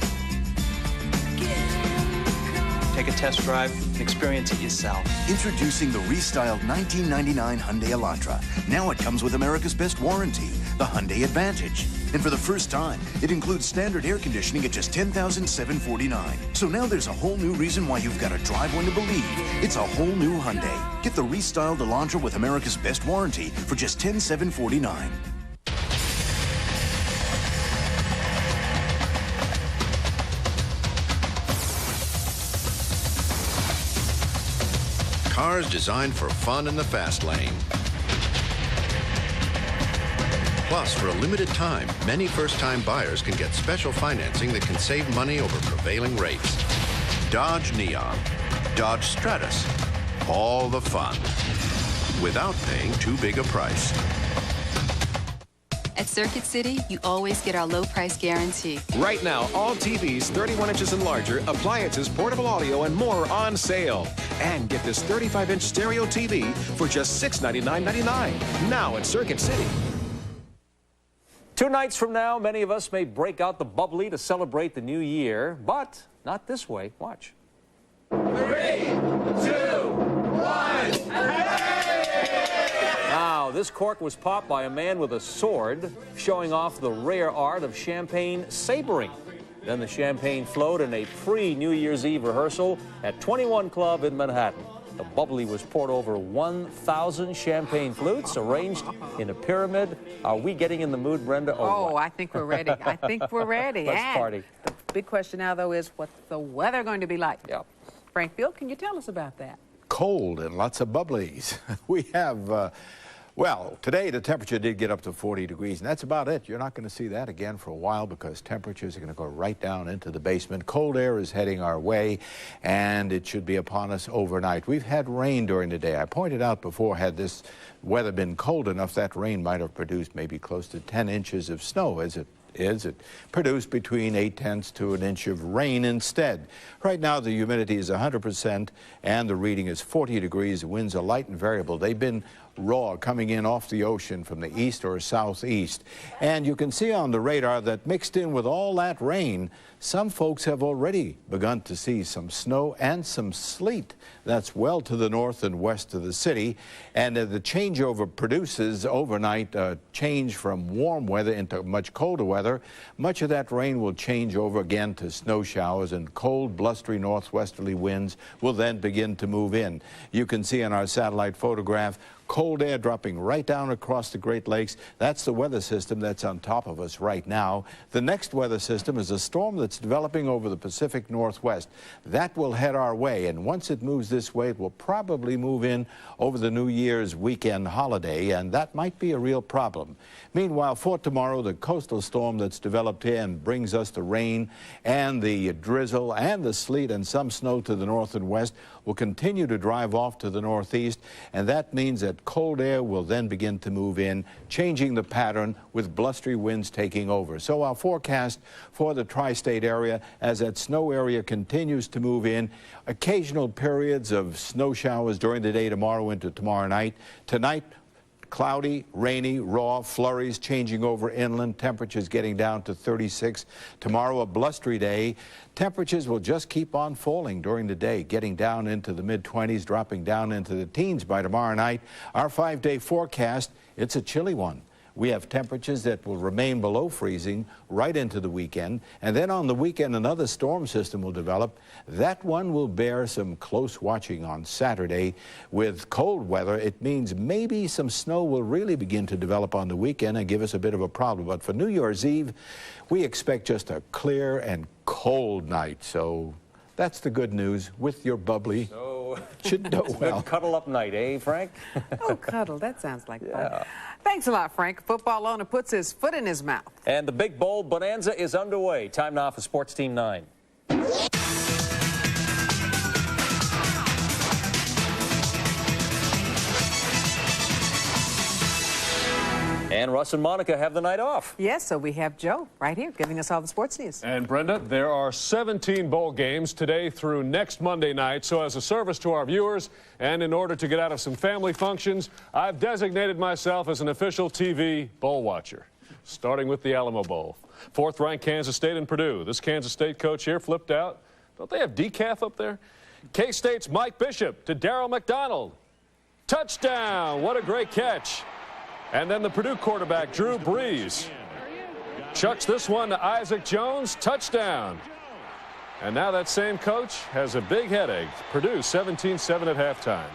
Take a test drive and experience it yourself. Introducing the restyled 1999 Hyundai Elantra. Now it comes with America's best warranty, the Hyundai Advantage. And for the first time, it includes standard air conditioning at just $10,749. So now there's a whole new reason why you've got to drive one to believe. It's a whole new Hyundai. Get the restyled Elantra with America's best warranty for just $10,749. Cars designed for fun in the fast lane. Plus, for a limited time, many first-time buyers can get special financing that can save money over prevailing rates. Dodge Neon, Dodge Stratus, all the fun, without paying too big a price. At Circuit City, you always get our low price guarantee. Right now, all TVs 31 inches and larger, appliances, portable audio, and more on sale. And get this 35-inch stereo TV for just $699.99. Now at Circuit City. 2 nights from now, many of us may break out the bubbly to celebrate the new year, but not this way. Watch. 3, 2, 1, Now, this cork was popped by a man with a sword, showing off the rare art of champagne sabering. Then the champagne flowed in a pre-New Year's Eve rehearsal at 21 Club in Manhattan. The bubbly was poured over 1,000 champagne flutes arranged in a pyramid. Are we getting in the mood, Brenda? Oh, I think we're ready. I think we're ready. Let's and party. The big question now, though, is what's the weather going to be like? Yeah. Frank Field, can you tell us about that? Cold and lots of bubblies. We have, well, today the temperature did get up to 40 degrees, and that's about it. You're not going to see that again for a while because temperatures are going to go right down into the basement. Cold air is heading our way, and it should be upon us overnight. We've had rain during the day. I pointed out before, had this weather been cold enough, that rain might have produced maybe close to 10 inches of snow. As it produced between 0.8 to an inch of rain instead. Right now the humidity is 100% and the reading is 40 degrees. The winds are light and variable. They've been raw coming in off the ocean from the east or southeast. And you can see on the radar that mixed in with all that rain, some folks have already begun to see some snow and some sleet. That's well to the north and west of the city. And the changeover produces overnight a change from warm weather into much colder weather. Much of that rain will change over again to snow showers, and cold, blustery northwesterly winds will then begin to move in. You can see in our satellite photograph cold air dropping right down across the Great Lakes. That's the weather system that's on top of us right now. The next weather system is a storm that's developing over the Pacific Northwest. That will head our way, and once it moves this way, it will probably move in over the New Year's weekend holiday, and that might be a real problem. Meanwhile, for tomorrow, the coastal storm that's developed here and brings us the rain and the drizzle and the sleet and some snow to the north and west will continue to drive off to the northeast, and that means that cold air will then begin to move in, changing the pattern with blustery winds taking over. So our forecast for the tri-state area, as that snow area continues to move in, occasional periods of snow showers during the day tomorrow into tomorrow night. Tonight, cloudy, rainy, raw, flurries changing over inland, temperatures getting down to 36. Tomorrow, a blustery day. Temperatures will just keep on falling during the day, getting down into the mid-20s, dropping down into the teens by tomorrow night. Our 5-day forecast, it's a chilly one. We have temperatures that will remain below freezing right into the weekend. And then on the weekend, another storm system will develop. That one will bear some close watching on Saturday. With cold weather, it means maybe some snow will really begin to develop on the weekend and give us a bit of a problem. But for New Year's Eve, we expect just a clear and cold night. So that's the good news with your bubbly. So should go well. Cuddle up night, eh, Frank? Oh, cuddle. That sounds like fun. Thanks a lot, Frank. Football owner puts his foot in his mouth. And the Big Bold Bonanza is underway. Time now for Sports Team 9. And Russ and Monica have the night off. Yes, so we have Joe right here giving us all the sports news. And Brenda, there are 17 bowl games today through next Monday night. So as a service to our viewers and in order to get out of some family functions, I've designated myself as an official TV bowl watcher, starting with the Alamo Bowl. 4th-ranked Kansas State and Purdue. This Kansas State coach here flipped out. Don't they have decaf up there? K-State's Mike Bishop to Darryl McDonald. Touchdown! What a great catch. And then the Purdue quarterback, Drew Brees, chucks this one to Isaac Jones. Touchdown. And now that same coach has a big headache. Purdue 17-7 at halftime.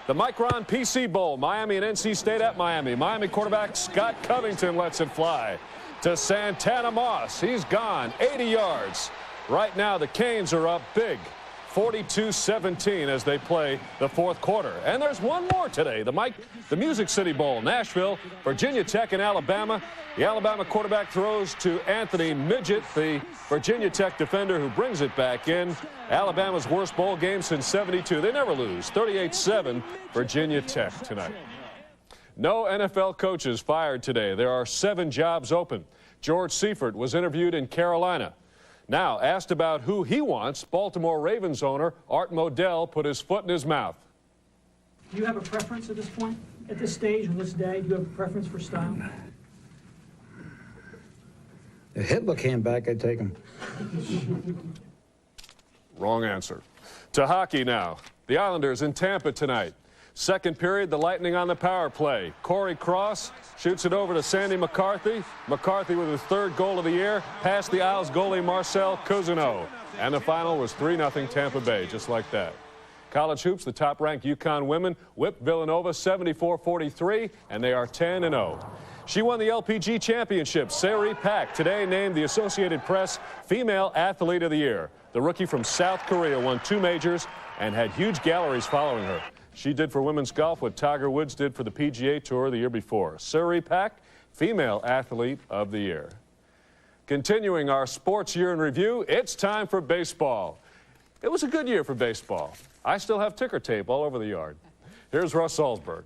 The Micron PC Bowl, Miami and NC State at Miami. Miami quarterback Scott Covington lets it fly to Santana Moss. He's gone 80 yards. Right now the Canes are up big, 42-17 as they play the 4th quarter. And there's one more today, the Music City Bowl, Nashville, Virginia Tech and Alabama. The Alabama quarterback throws to Anthony Midget, the Virginia Tech defender who brings it back in. Alabama's worst bowl game since '72. They never lose, 38-7, Virginia Tech tonight. No NFL coaches fired today. There are 7 jobs open. George Seifert was interviewed in Carolina. Now, asked about who he wants, Baltimore Ravens owner Art Modell put his foot in his mouth. Do you have a preference at this point? At this stage, on this day, do you have a preference for style? If Hitler came back, I'd take him. Wrong answer. To hockey now. The Islanders in Tampa tonight. Second period, the Lightning on the power play. Corey Cross shoots it over to Sandy McCarthy. McCarthy with his 3rd goal of the year, past the Isles goalie Marcel Cousineau. And the final was 3-0 Tampa Bay, just like that. College hoops, the top-ranked UConn women whipped Villanova 74-43, and they are 10-0. She won the LPG championship. Sari Pak today named the Associated Press Female Athlete of the Year. The rookie from South Korea won 2 majors and had huge galleries following her. She did for women's golf what Tiger Woods did for the PGA Tour the year before. Sari Pak, Female Athlete of the Year. Continuing our sports year in review, it's time for baseball. It was a good year for baseball. I still have ticker tape all over the yard. Here's Russ Salzberg.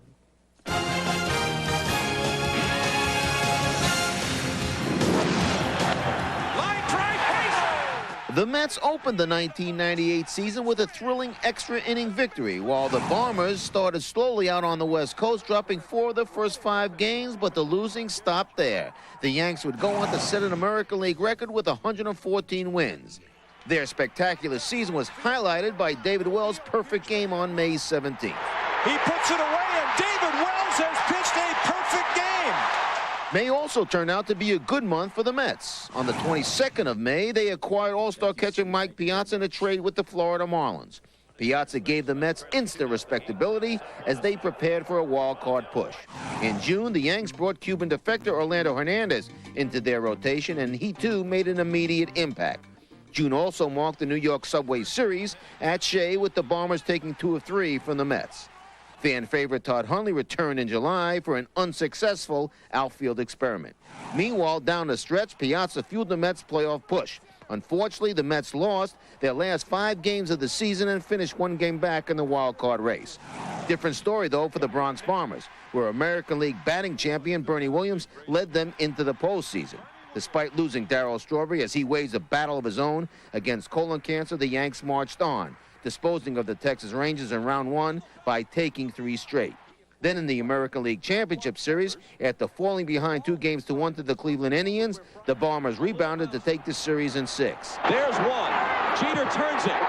The Mets opened the 1998 season with a thrilling extra-inning victory, while the Bombers started slowly out on the West Coast, dropping 4 of the first 5 games, but the losing stopped there. The Yanks would go on to set an American League record with 114 wins. Their spectacular season was highlighted by David Wells' perfect game on May 17th. He puts it away, and David Wells has pitched a perfect game. May also turned out to be a good month for the Mets. On the 22nd of May, they acquired all-star catcher Mike Piazza in a trade with the Florida Marlins. Piazza gave the Mets instant respectability as they prepared for a wild-card push. In June, the Yanks brought Cuban defector Orlando Hernandez into their rotation, and he too made an immediate impact. June also marked the New York Subway Series at Shea, with the Bombers taking 2 of 3 from the Mets. Fan favorite Todd Hundley returned in July for an unsuccessful outfield experiment. Meanwhile, down the stretch, Piazza fueled the Mets' playoff push. Unfortunately, the Mets lost their last 5 games of the season and finished 1 game back in the wild card race. Different story, though, for the Bronx Bombers, where American League batting champion Bernie Williams led them into the postseason. Despite losing Darryl Strawberry as he waged a battle of his own against colon cancer, the Yanks marched on, disposing of the Texas Rangers in round 1 by taking 3 straight. Then in the American League Championship Series, after falling behind 2-1 to the Cleveland Indians, the Bombers rebounded to take the series in 6. There's one. Jeter turns it.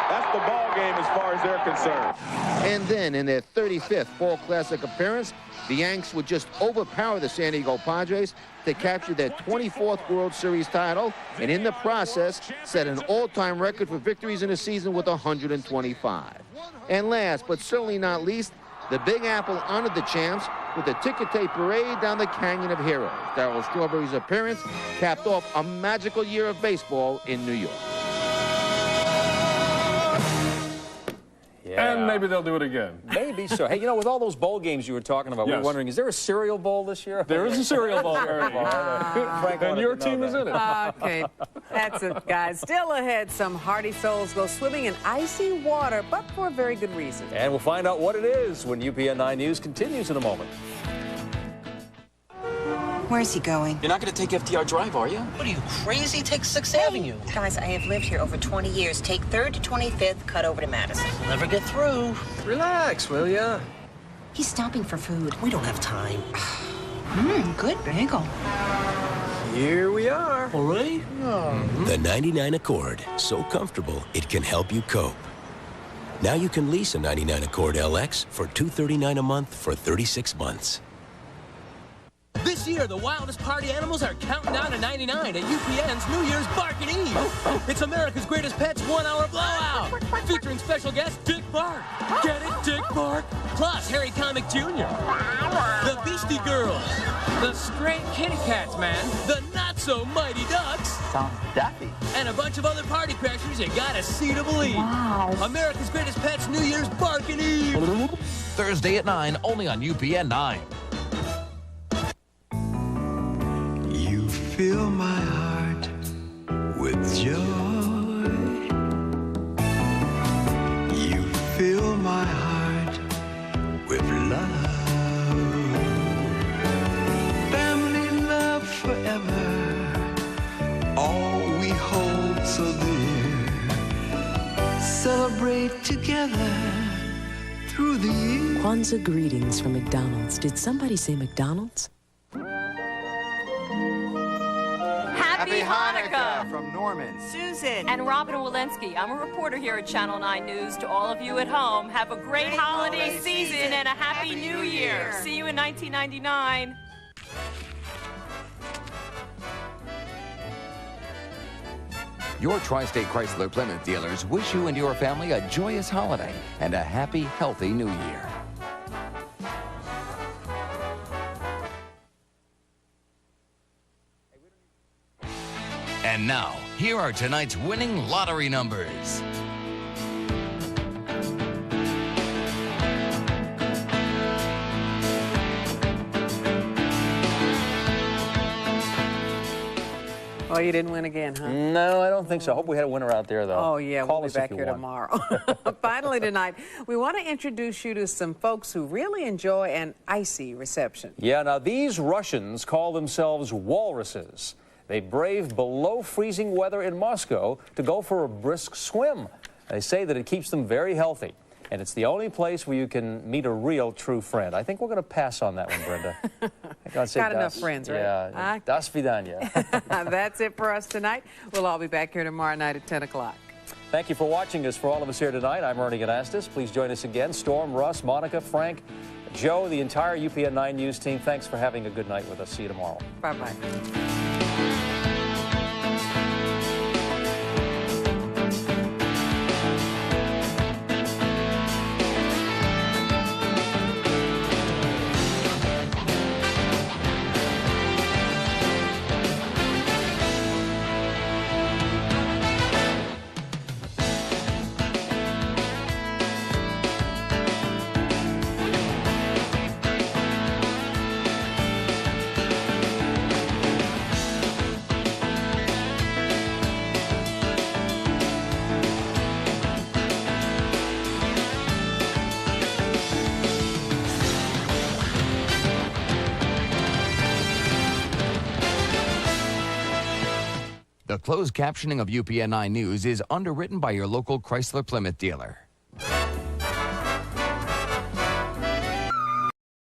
That's the ball game as far as they're concerned. And then in their 35th Fall Classic appearance, the Yanks would just overpower the San Diego Padres to capture their 24th World Series title, and in the process set an all-time record for victories in a season with 125. And last, but certainly not least, the Big Apple honored the champs with a ticker tape parade down the Canyon of Heroes. Darryl Strawberry's appearance capped off a magical year of baseball in New York. And maybe they'll do it again. Maybe so. Hey, you know, with all those bowl games you were talking about, we were wondering, is there a cereal bowl this year? There is a cereal bowl, Ernie. And your team is in it. Okay, that's it, guys. Still ahead, some hardy souls go swimming in icy water, but for a very good reason. And we'll find out what it is when UPN 9 News continues in a moment. Where's he going? You're not going to take FDR Drive, are you? What are you, crazy? Take 6th Avenue. Guys, I have lived here over 20 years. Take 3rd to 25th, cut over to Madison. We'll never get through. Relax, will ya? He's stopping for food. We don't have time. Good bagel. Here we are. Already? The 99 Accord. So comfortable, it can help you cope. Now you can lease a 99 Accord LX for $239 a month for 36 months. This year, the wildest party animals are counting down to 99 at UPN's New Year's Barking Eve. It's America's Greatest Pets 1-hour blowout, featuring special guest Dick Bark. Get it, Dick Bark? Plus Harry Comic Jr., the Beastie Girls, the Stray Kitty Cats, man, the Not-So-Mighty Ducks. Sounds daffy. And a bunch of other party crashers you gotta see to believe. Wow. America's Greatest Pets New Year's Barking Eve. Thursday at 9, only on UPN 9. Fill my heart with joy. You fill my heart with love. Family love forever. All we hold so dear. Celebrate together through the years. Kwanzaa greetings from McDonald's. Did somebody say McDonald's? Happy Hanukkah from Norman, Susan, and Robin Walensky. I'm a reporter here at Channel 9 News. To all of you at home, have a great holiday season and a Happy New Year. See you in 1999. Your Tri-State Chrysler Plymouth dealers wish you and your family a joyous holiday and a happy, healthy New Year. And now, here are tonight's winning lottery numbers. Oh, you didn't win again, huh? No, I don't think so. I hope we had a winner out there, though. Oh, yeah, Call we'll us be if back you here won. tomorrow. Finally tonight, we want to introduce you to some folks who really enjoy an icy reception. Yeah, now these Russians call themselves walruses. They brave below freezing weather in Moscow to go for a brisk swim. They say that it keeps them very healthy. And it's the only place where you can meet a real true friend. I think we're going to pass on that one, Brenda. Got enough friends, right? Yeah. Das vidanya. That's it for us tonight. We'll all be back here tomorrow night at 10 o'clock. Thank you for watching us. For all of us here tonight, I'm Ernie Anastas. Please join us again. Storm, Russ, Monica, Frank, Joe, the entire UPN 9 News team. Thanks for having a good night with us. See you tomorrow. Bye-bye. The closed captioning of UPN 9 News is underwritten by your local Chrysler Plymouth dealer.